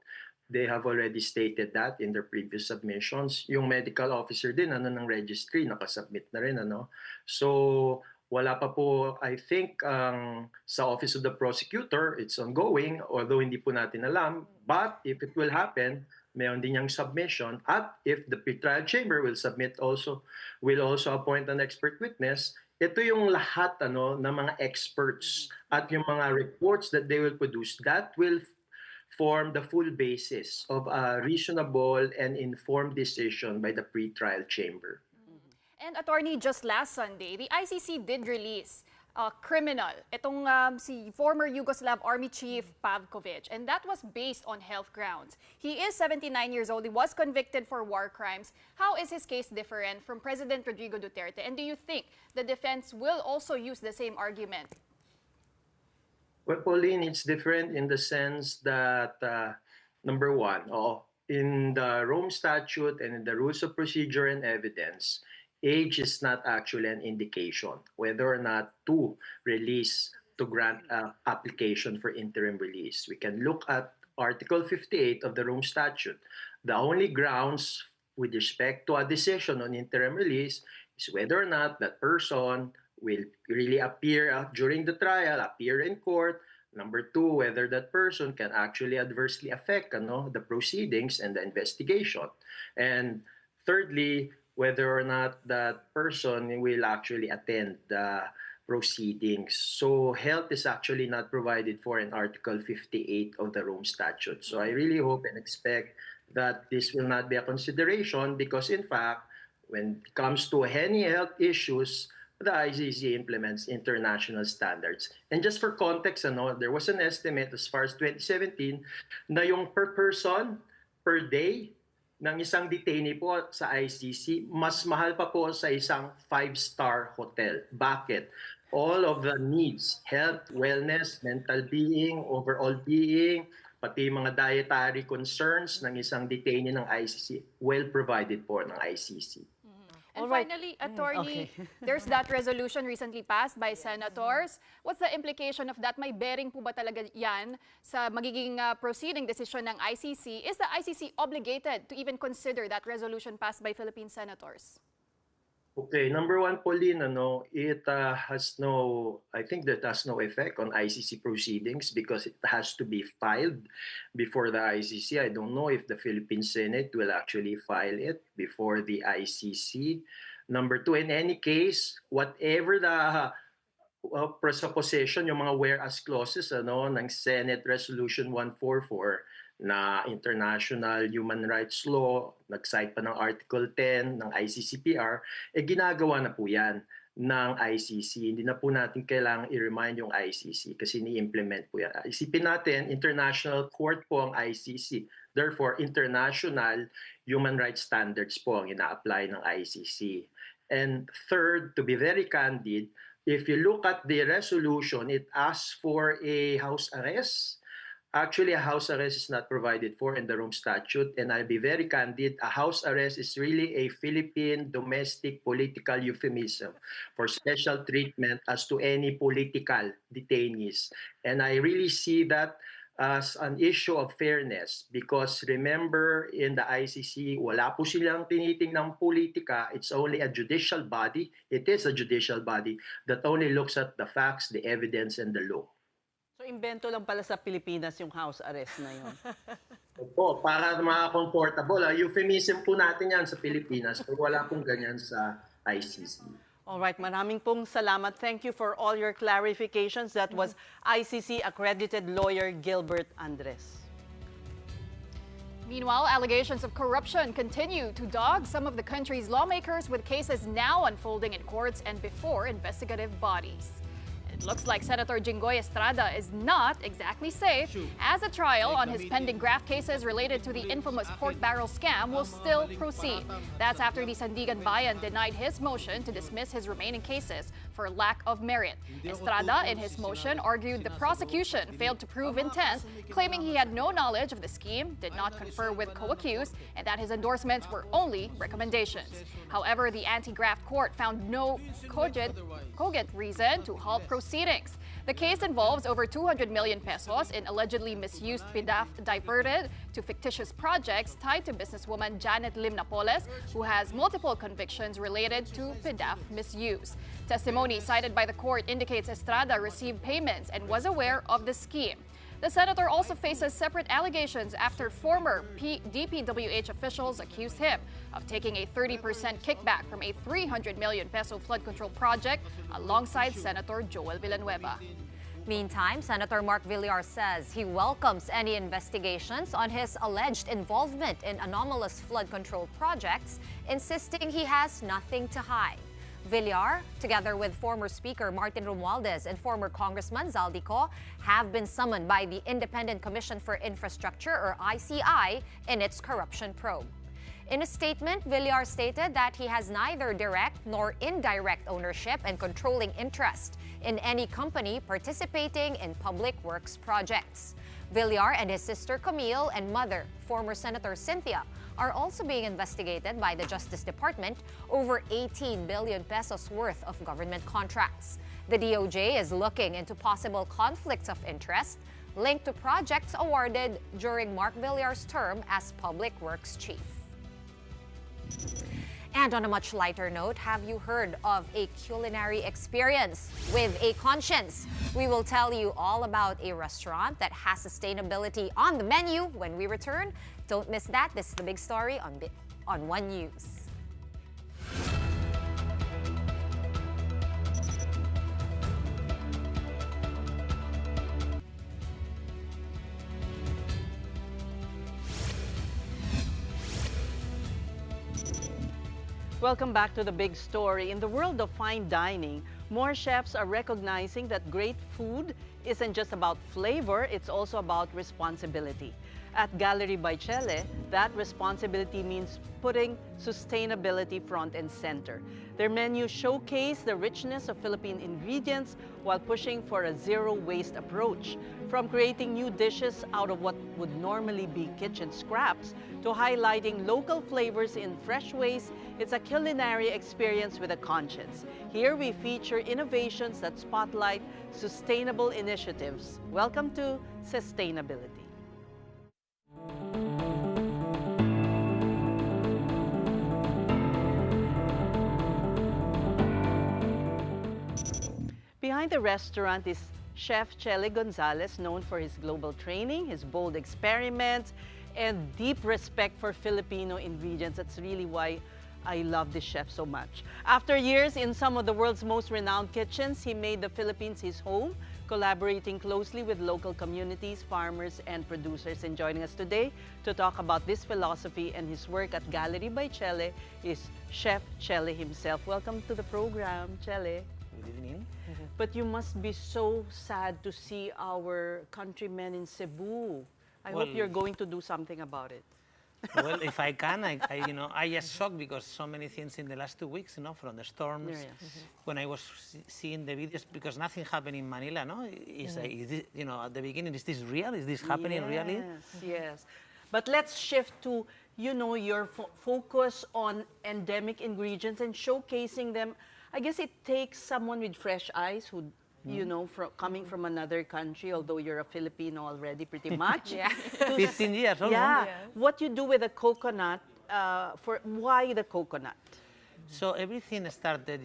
They have already stated that in their previous submissions. Yung medical officer din ng registry, nakasubmit na rin. So wala pa po, I think, sa Office of the Prosecutor, it's ongoing, although hindi po natin alam. But if it will happen, mayroon din niyang submission, at if the pretrial chamber will also appoint an expert witness, ito yung lahat ng mga experts at yung mga reports that they will produce that will form the full basis of a reasonable and informed decision by the pretrial chamber. And attorney, just last Sunday, the ICC did release criminal, itong si former Yugoslav Army Chief Pavkovic, and that was based on health grounds. He is 79 years old. He was convicted for war crimes. How is his case different from President Rodrigo Duterte? And do you think the defense will also use the same argument? Well, Pauline, it's different in the sense that, number one, in the Rome Statute and in the Rules of Procedure and Evidence, age is not actually an indication whether or not to grant application for interim release. We can look at Article 58 of the Rome Statute. The only grounds with respect to a decision on interim release is whether or not that person will really appear during the trial, appear in court. Number two, whether that person can actually adversely affect the proceedings and the investigation. And thirdly, whether or not that person will actually attend the proceedings. So health is actually not provided for in Article 58 of the Rome Statute. So I really hope and expect that this will not be a consideration because, in fact, when it comes to any health issues, the ICC implements international standards. And just for context, there was an estimate as far as 2017 na yung per person, per day, ng isang detainee po sa ICC, mas mahal pa po sa isang 5-star hotel. Bakit? All of the needs, health, wellness, mental being, overall being, pati mga dietary concerns ng isang detainee ng ICC, well provided po ng ICC. And finally, attorney, there's that resolution recently passed by senators. What's the implication of that? May bearing po ba talaga yan sa magiging proceeding decision ng ICC? Is the ICC obligated to even consider that resolution passed by Philippine senators? Okay, number one, Pauline, it has I think that has no effect on ICC proceedings because it has to be filed before the ICC. I don't know if the Philippine Senate will actually file it before the ICC. Number two, in any case, whatever the presupposition, yung mga whereas clauses ng Senate Resolution 144, na international human rights law, nag-cite pa ng Article 10 ng ICCPR, ginagawa na po yan ng ICC. Hindi na po natin kailangang i-remind yung ICC kasi ni-implement po yan. Isipin natin, international court po ang ICC. Therefore, international human rights standards po ang ina-apply ng ICC. And third, to be very candid, if you look at the resolution, it asks for a house arrest. Actually, a house arrest is not provided for in the Rome Statute, and I'll be very candid, a house arrest is really a Philippine domestic political euphemism for special treatment as to any political detainees. And I really see that as an issue of fairness because remember, in the ICC, wala po silang tinitingnang politika. It's only a judicial body. It is a judicial body that only looks at the facts, the evidence, and the law. So, imbento lang pala sa Pilipinas yung house arrest na yun. Opo, para mga-comfortable. Euphemism po natin yan sa Pilipinas, pero wala pong ganyan sa ICC. Alright, maraming pong salamat. Thank you for all your clarifications. That was ICC accredited lawyer Gilbert Andres. Meanwhile, allegations of corruption continue to dog some of the country's lawmakers, with cases now unfolding in courts and before investigative bodies. It looks like Senator Jinggoy Estrada is not exactly safe, as a trial on his pending graft cases related to the infamous pork barrel scam will still proceed. That's after the Sandigan Bayan denied his motion to dismiss his remaining cases for lack of merit. Estrada, in his motion, argued the prosecution failed to prove intent, claiming he had no knowledge of the scheme, did not confer with co-accused, and that his endorsements were only recommendations. However, the anti-graft court found no cogent reason to halt proceedings. The case involves over 200 million pesos in allegedly misused PDAF diverted to fictitious projects tied to businesswoman Janet Lim Napoles, who has multiple convictions related to PDAF misuse. Testimony cited by the court indicates Estrada received payments and was aware of the scheme. The senator also faces separate allegations after former DPWH officials accused him of taking a 30% kickback from a 300 million peso flood control project alongside Senator Joel Villanueva. Meantime, Senator Mark Villar says he welcomes any investigations on his alleged involvement in anomalous flood control projects, insisting he has nothing to hide. Villar, together with former Speaker Martin Romualdez and former Congressman Zaldico, have been summoned by the Independent Commission for Infrastructure, or ICI, in its corruption probe. In a statement, Villar stated that he has neither direct nor indirect ownership and controlling interest in any company participating in public works projects. Villar and his sister Camille and mother, former Senator Cynthia, are also being investigated by the Justice Department over 18 billion pesos worth of government contracts. The DOJ is looking into possible conflicts of interest linked to projects awarded during Mark Villar's term as Public Works Chief. And on a much lighter note, have you heard of a culinary experience with a conscience? We will tell you all about a restaurant that has sustainability on the menu when we return. Don't miss that. This is the big story on One News. Welcome back to the big story. In the world of fine dining, more chefs are recognizing that great food isn't just about flavor, it's also about responsibility. At Gallery by Chele, that responsibility means putting sustainability front and center. Their menus showcase the richness of Philippine ingredients while pushing for a zero-waste approach. From creating new dishes out of what would normally be kitchen scraps to highlighting local flavors in fresh ways, it's a culinary experience with a conscience. Here we feature innovations that spotlight sustainable initiatives. Welcome to Sustainability. Behind the restaurant is Chef Chele Gonzalez, known for his global training, his bold experiments, and deep respect for Filipino ingredients. That's really why I love this chef so much. After years in some of the world's most renowned kitchens, he made the Philippines his home, collaborating closely with local communities, farmers, and producers. And joining us today to talk about this philosophy and his work at Gallery by Chele is Chef Chele himself. Welcome to the program, Chele. Good evening. But you must be so sad to see our countrymen in Cebu. I hope you're going to do something about it. Well, if I can, I just shocked because so many things in the last 2 weeks, from the storms. When I was seeing the videos, because nothing happened in Manila, no? Is this, at the beginning, is this real? Is this happening really? Yes. But let's shift to, your focus on endemic ingredients and showcasing them. I guess it takes someone with fresh eyes who, coming from another country, although you're a Filipino already pretty much. 15 years old. Yeah. What you do with the coconut, why the coconut? So everything started,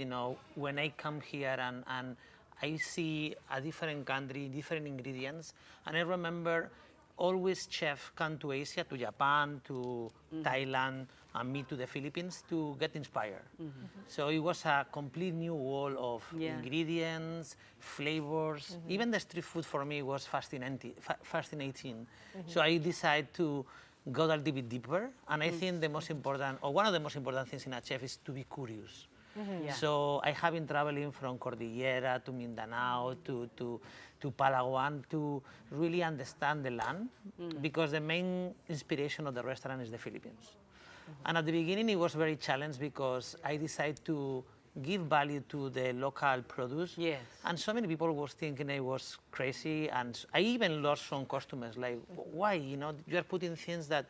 when I come here and I see a different country, different ingredients. And I remember always chefs come to Asia, to Japan, to Thailand, and me to the Philippines to get inspired. So it was a complete new world of ingredients, flavors. Even the street food for me was fascinating. So I decided to go a little bit deeper. And I think the most important, or one of the most important things in a chef is to be curious. Yeah. So I have been traveling from Cordillera to Mindanao to Palawan to really understand the land, because the main inspiration of the restaurant is the Philippines. And at the beginning, it was very challenged because I decided to give value to the local produce. Yes. And so many people was thinking I was crazy, and I even lost some customers. Like, why? You are putting things that.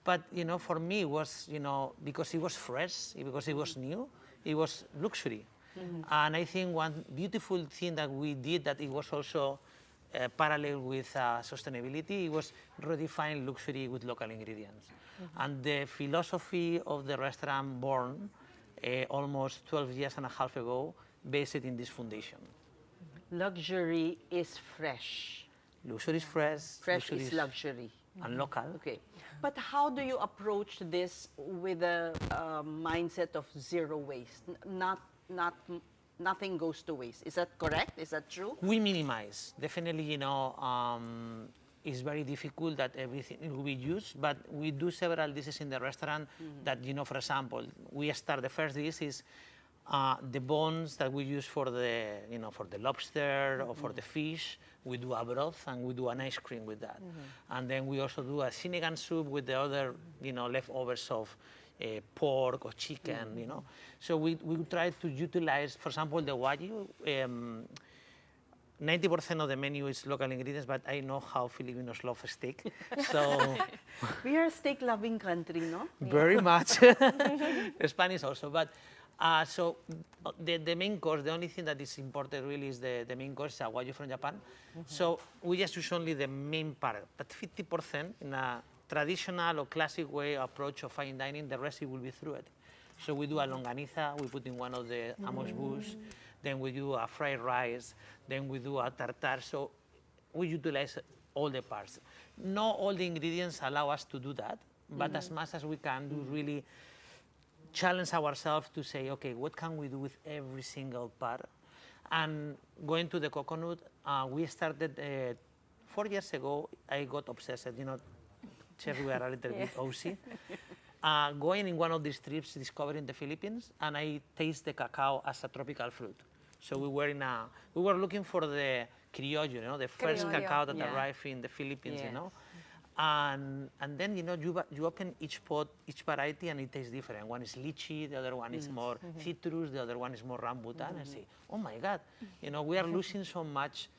But for me, it was because it was fresh, because it was new, it was luxury. And I think one beautiful thing that we did that it was also parallel with sustainability, it was redefine luxury with local ingredients. And the philosophy of the restaurant born almost 12 years and a half ago, based in this foundation. Luxury is fresh. Luxury is fresh. Fresh is luxury. And local. Okay. But how do you approach this with a mindset of zero waste? Nothing goes to waste. Is that correct? Is that true? We minimize. Definitely, it's very difficult that everything will be used, but we do several dishes in the restaurant that, for example, we start the first dish is the bones that we use for the, for the lobster or for the fish. We do a broth and we do an ice cream with that. And then we also do a sinigang soup with the other, leftovers of pork or chicken, So we try to utilize, for example, the wagyu. 90% of the menu is local ingredients, but I know how Filipinos love steak. So we are a steak-loving country, no? Very much. Spanish also, but so the main course, the only thing that is important really is the main course, is a wagyu from Japan. So we just use only the main part, but 50% in a traditional or classic way approach of fine dining, the rest it will be through it. So we do a longaniza, we put in one of the amuse bouche, then we do a fried rice, then we do a tartare. So we utilize all the parts. Not all the ingredients allow us to do that, but as much as we can do, really challenge ourselves to say, okay, what can we do with every single part? And going to the coconut, we started 4 years ago. I got obsessed. Chef, we are a little bit OC. Going in one of these trips, discovering the Philippines, and I taste the cacao as a tropical fruit. So we were looking for the criollo, the first cacao that arrived in the Philippines, And then, you open each pot, each variety, and it tastes different. One is lychee, the other one is more citrus, the other one is more rambutan. And say, oh my God, we are losing so much.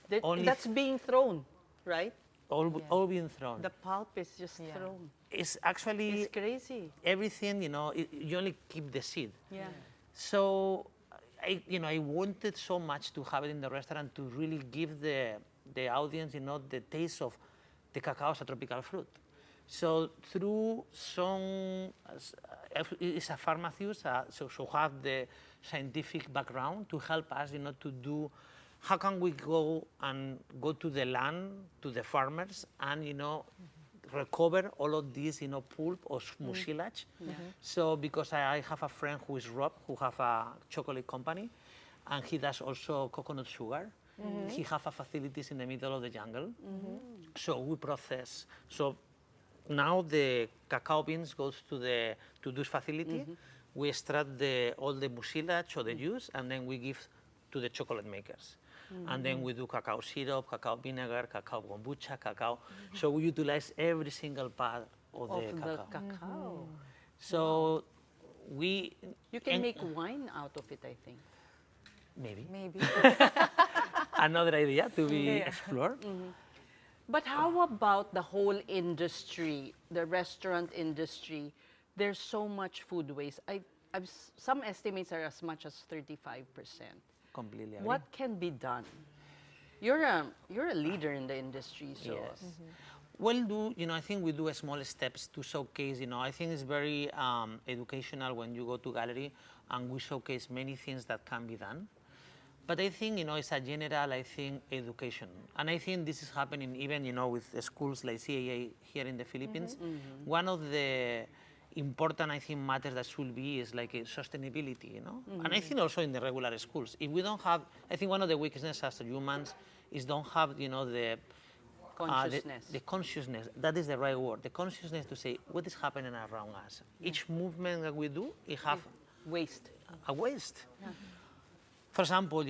That's being thrown, right? All being thrown. The pulp is just thrown. It's actually... It's crazy. Everything, you only keep the seed. Yeah. So, I wanted so much to have it in the restaurant to really give the audience, the taste of the cacao as a tropical fruit. So through some, it's a pharmacist, so have the scientific background to help us, to do, how can we go to the land, to the farmers, and, recover all of this, pulp or mucilage. So because I have a friend who is Rob, who have a chocolate company, and he does also coconut sugar. He have a facilities in the middle of the jungle. So we process. So now the cacao beans goes to this facility. We extract all the mucilage or the juice, and then we give to the chocolate makers. And then we do cacao syrup, cacao vinegar, cacao kombucha, cacao. So we utilize every single part of the cacao. So you can make wine out of it, I think. Maybe. Another idea to be explored. But how about the whole industry, the restaurant industry? There's so much food waste. Some estimates are as much as 35%. Completely agree. What can be done? You're a leader in the industry, so. Yes. Well, I think we do small steps to showcase. I think it's very educational when you go to gallery and we showcase many things that can be done. But I think, it's a general, education. And I think this is happening even, with schools like CAA here in the Philippines. One of the important, matters that should be is like sustainability, And I think also in the regular schools. If we don't have, I think one of the weaknesses as humans is don't have, the Consciousness. The consciousness, that is the right word. The consciousness to say what is happening around us. Each movement that we do, it have Waste. a waste. For example,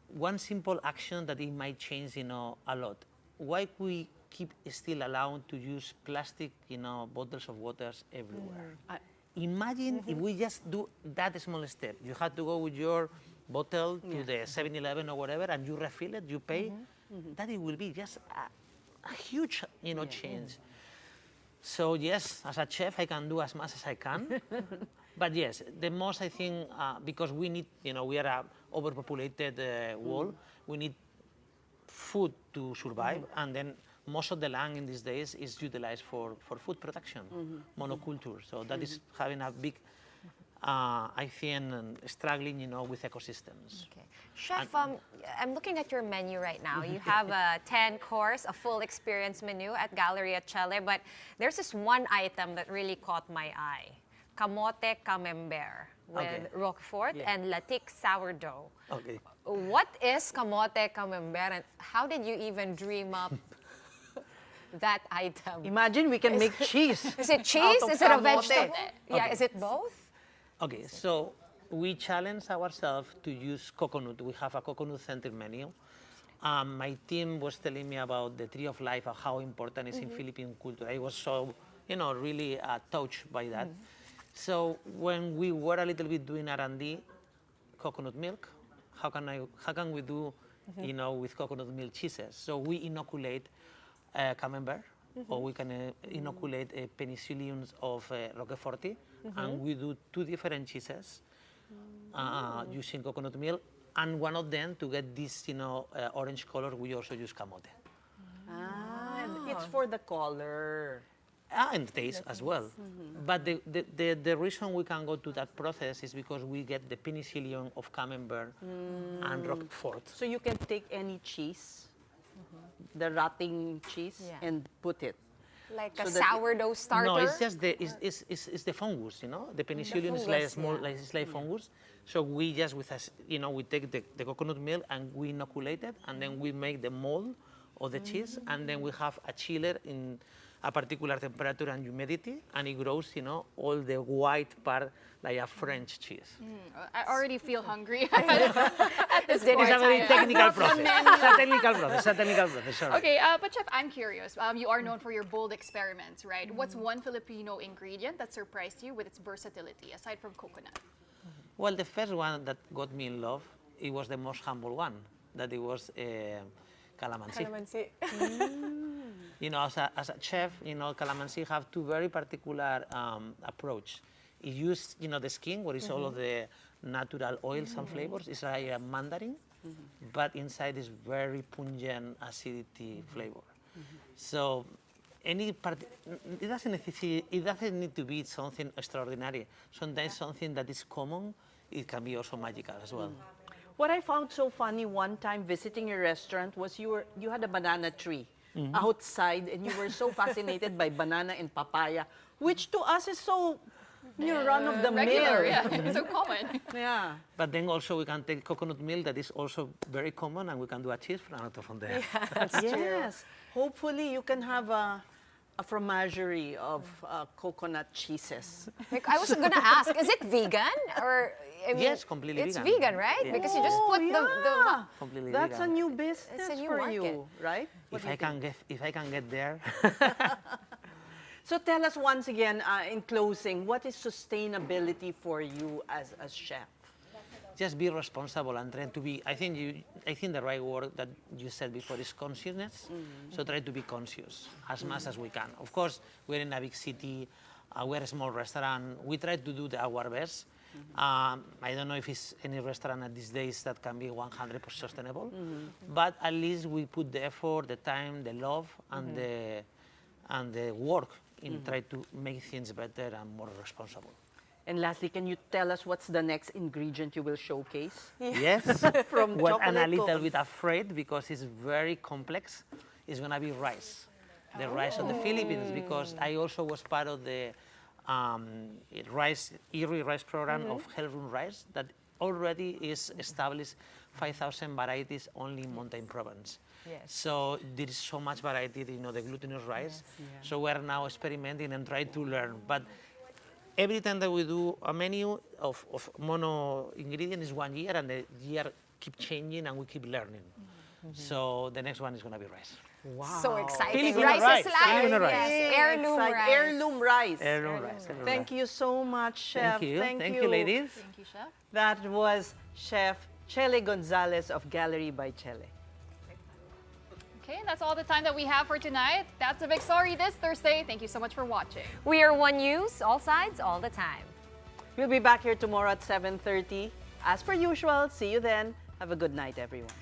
one simple action that it might change, a lot. Why we keep still allowed to use plastic, bottles of waters everywhere? Imagine if we just do that small step. You have to go with your bottle to the 7-Eleven or whatever, and you refill it, you pay. That it will be just a huge, change. So yes, as a chef, I can do as much as I can. But yes, the most I think, because we need, we are an overpopulated world, we need food to survive, and then most of the land in these days is utilized for food production, monoculture. So that is having a big, I think, struggling, with ecosystems. Okay. Chef, I'm looking at your menu right now. You have a 10-course, a full experience menu at Galleria Chile, but there's this one item that really caught my eye. Camote camembert with Roquefort and Latic sourdough. Okay. What is camote camembert, and how did you even dream up that item? Imagine we can make cheese. Is it cheese? Is it a vegetable? Yeah, is it both? Okay, so we challenge ourselves to use coconut. We have a coconut-centered menu. My team was telling me about the tree of life and how important it is in Philippine culture. I was so, really touched by that. So when we were a little bit doing R&D, coconut milk, how can we do, with coconut milk cheeses? So we inoculate camembert, or we can inoculate penicilliums of Roquefort, and we do 2 different cheeses using coconut milk, and one of them, to get this, orange color, we also use camote. It's for the color. And taste as well. But the reason we can go to that process is because we get the penicillium of camembert and Roquefort. So you can take any cheese, the rotting cheese, and put it. Like a sourdough starter? No, it's just the fungus, The penicillium is like a small, it's like fungus. So we just, we take the coconut milk and we inoculate it, and then we make the mold of the cheese, and then we have a chiller in a particular temperature and humidity, and it grows, all the white part like a French cheese. I already feel hungry at this point. It's a very technical process. It's a technical process. Sorry. Okay, but Chef, I'm curious. You are known for your bold experiments, right? What's one Filipino ingredient that surprised you with its versatility, aside from coconut? Well, the first one that got me in love, it was the most humble one, that it was calamansi. As a chef, calamansi have 2 very particular approach. It uses, the skin, where is all of the natural oils and flavors. It's like a mandarin, but inside is very pungent acidity flavor. So it doesn't need to be something extraordinary. Sometimes something that is common, it can be also magical as well. What I found so funny one time visiting your restaurant was you had a banana tree outside, and you were so fascinated by banana and papaya, which to us is so run of the regular, mill. so common. Yeah. But then also we can take coconut milk, that is also very common, and we can do a cheese out from there. Yeah, that's true. Hopefully you can have a fromagerie of coconut cheeses. Like, I was going to ask, is it vegan? Or yes, completely it's vegan. It's vegan, right? Yeah. Because you just put the completely That's vegan. a new business It's a new for market. you, right? If I can get there. So tell us once again, in closing, what is sustainability for you as a chef? Just be responsible and try to be. I think the right word that you said before is consciousness. So try to be conscious as much as we can. Of course, we're in a big city. We're a small restaurant. We try to do our best. I don't know if it's any restaurant at these days that can be 100% sustainable, but at least we put the effort, the time, the love, and the work in try to make things better and more responsible. And lastly, can you tell us what's the next ingredient you will showcase? Yes, From what I'm a chocolate little coconut. bit afraid because it's very complex. It's gonna be rice, the rice of the Philippines, because I also was part of the Erie rice program of Health Room Rice that already is established 5,000 varieties only in Mountain Province. Yes. So there is so much variety, the glutinous rice. So we're now experimenting and trying to learn. But every time that we do a menu of mono ingredient is 1 year, and the year keep changing and we keep learning. So the next one is going to be rice. Wow. So exciting. Filipino Rice rice. is life. Filipino rice. Yes. Heirloom rice. Heirloom rice. Heirloom rice. Thank you so much, Chef. Thank you, ladies. Thank you, Chef. That was Chef Chele Gonzalez of Gallery by Chele. Okay, and that's all the time that we have for tonight. That's a big story this Thursday. Thank you so much for watching. We are One News, all sides, all the time. We'll be back here tomorrow at 7:30. As per usual, see you then. Have a good night, everyone.